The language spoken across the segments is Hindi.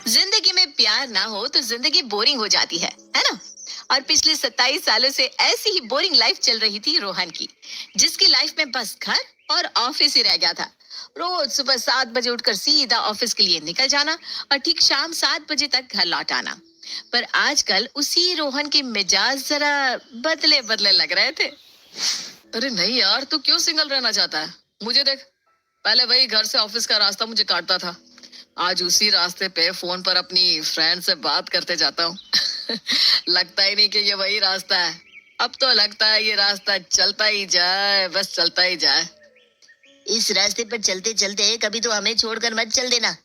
जिंदगी में प्यार ना हो तो जिंदगी बोरिंग हो जाती है ना। और पिछले 27 सालों से ऐसी ही बोरिंग लाइफ चल रही थी रोहन की, जिसकी लाइफ में बस घर और ऑफिस ही रह गया था। रोज सुबह 7 बजे उठकर सीधा ऑफिस के लिए निकल जाना और ठीक शाम 7 बजे तक घर लौट आना। पर आजकल उसी रोहन के मिजाज जरा बदले बदले लग रहे थे। अरे नहीं यार, तू क्यों सिंगल रहना चाहता है? मुझे देख, पहले वही घर से ऑफिस का रास्ता मुझे काटता था। आज उसी रास्ते पे फोन पर अपनी फ्रेंड से बात करते जाता हूँ। लगता ही नहीं कि ये वही रास्ता है। अब तो लगता है ये रास्ता चलता ही जाए, बस चलता ही जाए। इस रास्ते पर चलते चलते कभी तो हमें छोड़कर मत चल देना।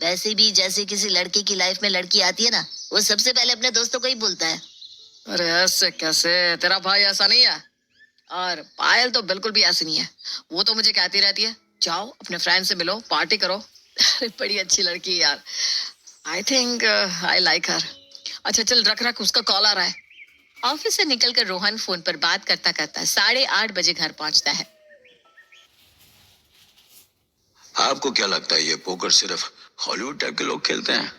वैसे भी जैसे किसी लड़के की लाइफ में लड़की आती है ना, वो सबसे पहले अपने दोस्तों को ही बोलता है। अरे ऐसे कैसे? तेरा भाई ऐसा नहीं है। और पायल तो बिल्कुल भी ऐसी नहीं है। वो तो मुझे कहती रहती है, जाओ अपने फ्रेंड से मिलो, पार्टी करो। अरे बड़ी अच्छी लड़की है यार। आई थिंक आई लाइक हर। अच्छा चल, रख रख, उसका कॉल आ रहा है। ऑफिस से निकलकर रोहन फोन पर बात करता करता 8:30 बजे घर पहुंचता है। आपको क्या लगता है ये पोकर सिर्फ हॉलीवुड टाइप के लोग खेलते हैं?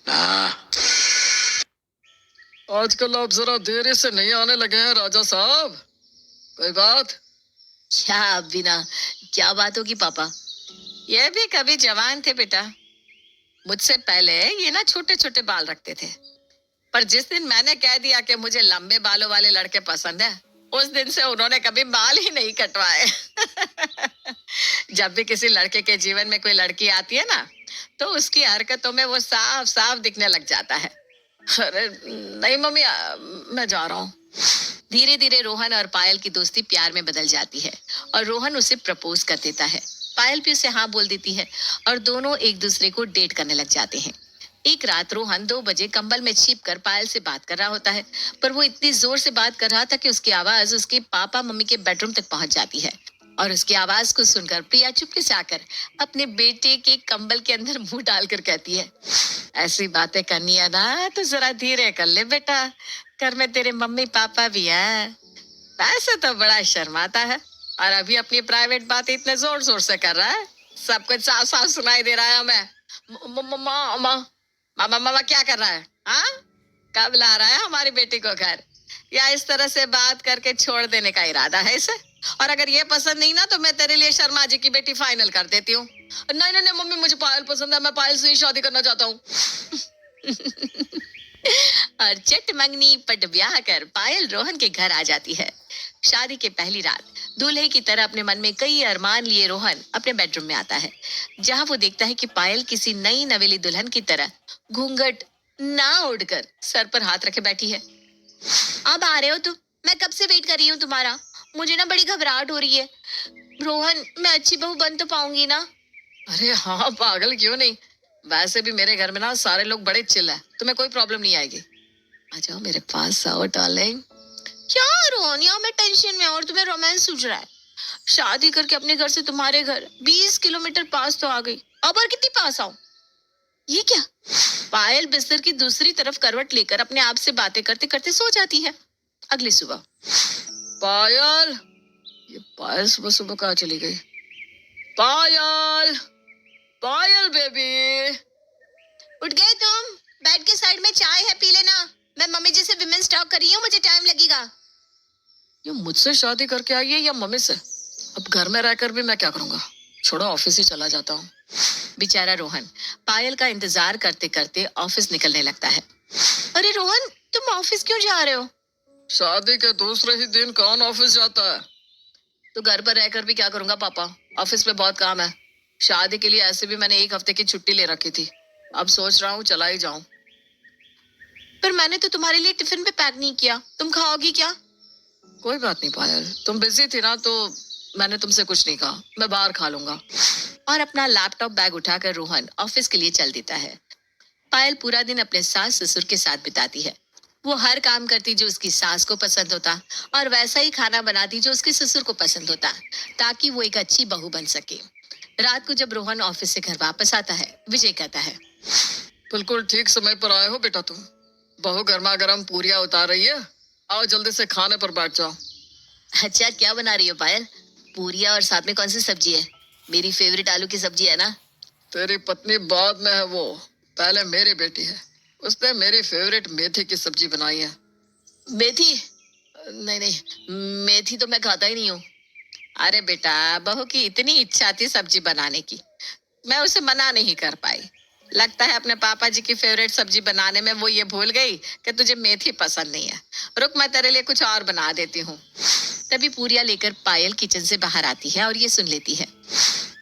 ना, आजकल आप जरा देरी से नहीं आने लगे हैं राजा साहब। कोई बात? क्या बिना, क्या बात होगी पापा? ये भी कभी जवान थे बेटा। मुझसे पहले ये ना छोटे छोटे बाल रखते थे, पर जिस दिन मैंने कह दिया कि मुझे लंबे बालों वाले लड़के पसंद है, उस दिन से उन्होंने कभी बाल ही नहीं कटवाए। जब भी किसी लड़के के जीवन में कोई लड़की आती है ना, तो उसकी हरकतों में वो साफ साफ दिखने लग जाता है। अरे नहीं मम्मी, मैं जा रहा हूँ। धीरे धीरे रोहन और पायल की दोस्ती प्यार में बदल जाती है और रोहन उसे प्रपोज कर देता है। पायल भी उसे हाँ बोल देती है और दोनों एक दूसरे को डेट करने लग जाते हैं। एक रात रोहन 2 बजे कंबल में छिप कर पायल से बात कर रहा होता है, पर वो इतनी जोर से बात कर रहा था कि उसकी आवाज उसके पापा मम्मी के बेडरूम तक पहुंच जाती है। और उसकी आवाज को सुनकर प्रिया चुपके से आकर अपने बेटे के कंबल के अंदर मुंह डालकर कहती है, ऐसी बातें करनी है ना तो जरा धीरे कर ले बेटा, घर में तेरे मम्मी पापा भी हैं। वैसे तो बड़ा शर्माता है और अभी अपनी प्राइवेट बातें इतने जोर जोर से कर रहा है, सब कुछ साफ साफ सुनाई दे रहा है हमें। मामा मामा क्या कर रहा है? हाँ, कब ला रहा है हमारी बेटी को घर, या इस तरह से बात करके छोड़ देने का इरादा है इसे? और अगर ये पसंद नहीं ना तो मैं तेरे लिए शर्मा जी की बेटी फाइनल कर देती हूँ। नहीं नहीं नहीं मम्मी, मुझे पायल पसंद है, मैं पायल से ही शादी करना चाहता हूँ। और चट मंगनी पट ब्याह कर पायल रोहन के घर आ जाती है। शादी के पहली रात दूल्हे की तरह अपने मन में कई अरमान लिए रोहन अपने बेडरूम में आता है, जहां वो देखता है कि पायल किसी नई नवेली दुल्हन की तरह घूंघट ना उड़कर सर पर हाथ रखे बैठी है। अब आ रहे हो तुम? मैं कब से वेट कर रही हूँ तुम्हारा। मुझे ना बड़ी घबराहट हो रही है। रोहन, मैं अच्छी बहू बन तो पाऊंगी ना? अरे हाँ, पागल क्यों नहीं। वैसे भी मेरे घर में ना सारे लोग बड़े चिल है, तुम्हें कोई प्रॉब्लम नहीं आएगी। आ जाओ मेरे पास, आओ डार्लिंग। क्या रोहन, यहाँ मैं टेंशन में और तुम्हें रोमांस सूझ रहा है। शादी करके अपने घर से तुम्हारे घर 20 किलोमीटर पास तो आ गई, अब और कितनी पास आऊं? ये क्या? पायल बिस्तर की दूसरी तरफ करवट लेकर अपने आप से बातें करते करते सो जाती है। अगली सुबह पायल, ये पायल सुबह सुबह कहाँ चली गई? पायल, पायल बेबी, उठ गए तुम? बेड के साइड में चाय है, पी लेना। मैं मम्मी जी से विमेंस टॉक कर रही हूँ, मुझे टाइम लगेगा। ये मुझसे शादी करके आई है या मम्मी से? अब घर में रहकर भी मैं क्या करूंगा, छोड़ो ऑफिस ही चला जाता हूँ। बेचारा रोहन पायल का इंतजार करते करते ऑफिस निकलने लगता है। अरे रोहन, तुम ऑफिस क्यों जा रहे हो? शादी के दूसरे ही दिन कौन ऑफिस जाता है? तो घर पर रहकर भी क्या करूंगा पापा, ऑफिस में बहुत काम है। शादी के लिए ऐसे भी मैंने 1 हफ्ते की छुट्टी ले रखी थी, अब सोच रहा हूँ चला ही जाऊं। पर मैंने तो तुम्हारे लिए टिफिन भी पैक नहीं किया, तुम खाओगी क्या? कोई बात नहीं पायल, तुम बिजी थी ना तो मैंने तुमसे कुछ नहीं कहा, मैं बाहर खा लूंगा। और अपना लैपटॉप बैग उठाकर रोहन ऑफिस के लिए चल देता है। पायल पूरा दिन अपने सास ससुर के साथ बिताती है। वो हर काम करती जो उसकी सास को पसंद होता और वैसा ही खाना बनाती जो उसके ससुर को पसंद होता, ताकि वो एक अच्छी बहू बन सके। रात को जब रोहन ऑफिस से घर वापस आता है, विजय कहता है, बिल्कुल ठीक समय पर आए हो बेटा तुम। बहू गर्मा गर्म पूरियां उतार रही है, आओ जल्दी से खाने पर बैठ जाओ। अच्छा, क्या बना रही हो पायल? पूरियां और साथ में कौन सी सब्जी है? मेरी फेवरेट आलू की सब्जी है ना। तेरी पत्नी बाद में है वो, पहले मेरी बेटी है, उसने मेरी फेवरेट मेथी की सब्जी बनाई है। मेथी? नहीं नहीं, मेथी तो मैं खाता ही नहीं हूँ। अरे बेटा, बहू की इतनी इच्छा थी सब्जी बनाने की, मैं उसे मना नहीं कर पाई। लगता है अपने पापा जी की फेवरेट सब्जी बनाने में वो ये भूल गई कि तुझे मेथी पसंद नहीं है। रुक, मैं तेरे लिए कुछ और बना देती हूँ। तभी पूरिया लेकर पायल किचन से बाहर आती है और ये सुन लेती है।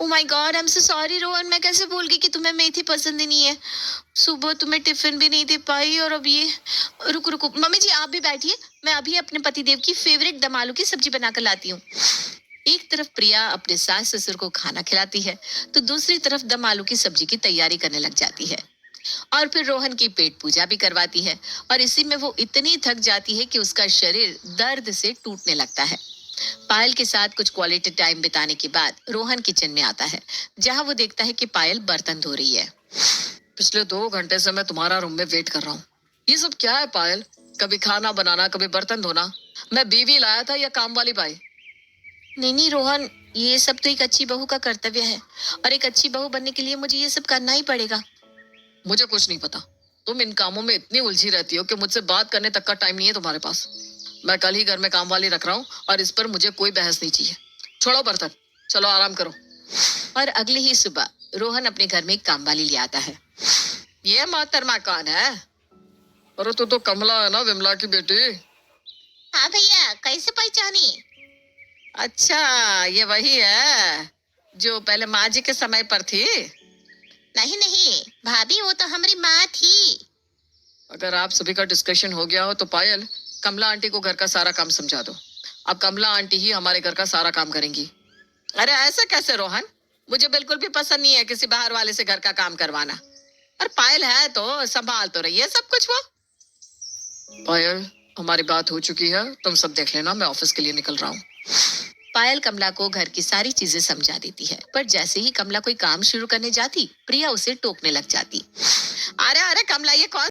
Oh my God, I am so sorry Rohan, मैं कैसे भूल गई कि तुम्हें मेथी पसंद ही नहीं है। सुबह तुम्हें टिफिन भी नहीं दे पाई और अब ये। रुक रुको मम्मी जी, आप भी बैठिए, मैं अभी अपने पतिदेव की फेवरेट दम आलू की सब्जी बनाकर लाती हूँ। एक तरफ प्रिया अपने सास ससुर को खाना खिलाती है तो दूसरी तरफ दम आलू की सब्जी की तैयारी करने लग जाती है। और फिर रोहन की पेट पूजा भी करवाती है और इसी में वो इतनी थक जाती है कि उसका शरीर दर्द से टूटने लगता है। पायल के साथ कुछ क्वालिटी टाइम बिताने के बाद रोहन किचन में आता है, जहां वो देखता है कि पायल बर्तन धो रही है। पिछले 2 घंटे से मैं तुम्हारा रूम में वेट कर रहा हूँ। ये सब क्या है पायल? कभी खाना बनाना, कभी बर्तन धोना। मैं बीवी लाया था या काम वाली बाई? नहीं नहीं रोहन, ये सब तो एक अच्छी बहू का कर्तव्य है और एक अच्छी बहू बनने के लिए मुझे ये सब करना ही पड़ेगा। मुझे कुछ नहीं पता। तुम इन कामों में इतनी उलझी रहती हो कि मुझसे बात करने तक का टाइम नहीं है तुम्हारे पास। मैं कल ही घर में काम वाली रख रहा हूँ और इस पर मुझे कोई बहस नहीं चाहिए। छोड़ो बर्तन, चलो आराम करो। और अगले ही सुबह रोहन अपने घर में एक काम वाली ले आता है। ये मोहतरमा कौन है? अरे तू तो कमला है ना, विमला की बेटी। हाँ भैया, कैसे पहचानी? अच्छा, ये वही है जो पहले माँ जी के समय पर थी। नहीं नहीं भाभी, वो तो हमारी माँ थी। अगर आप सभी का डिस्कशन हो गया हो तो पायल, कमला आंटी को घर का सारा काम समझा दो। अब कमला आंटी ही हमारे घर का सारा काम करेंगी। अरे ऐसे कैसे रोहन, मुझे बिल्कुल भी पसंद नहीं है किसी बाहर वाले से घर का काम करवाना। और पायल है तो संभाल तो रही है सब कुछ वो। पायल, हमारी बात हो चुकी है, तुम सब देख लेना, मैं ऑफिस के लिए निकल रहा हूँ। पायल कमला को घर की सारी चीजें समझा देती है, पर जैसे ही कमला कोई काम शुरू करने जाती, प्रिया उसे टोकने लग जाती। अरे अरे कमला, ये कौन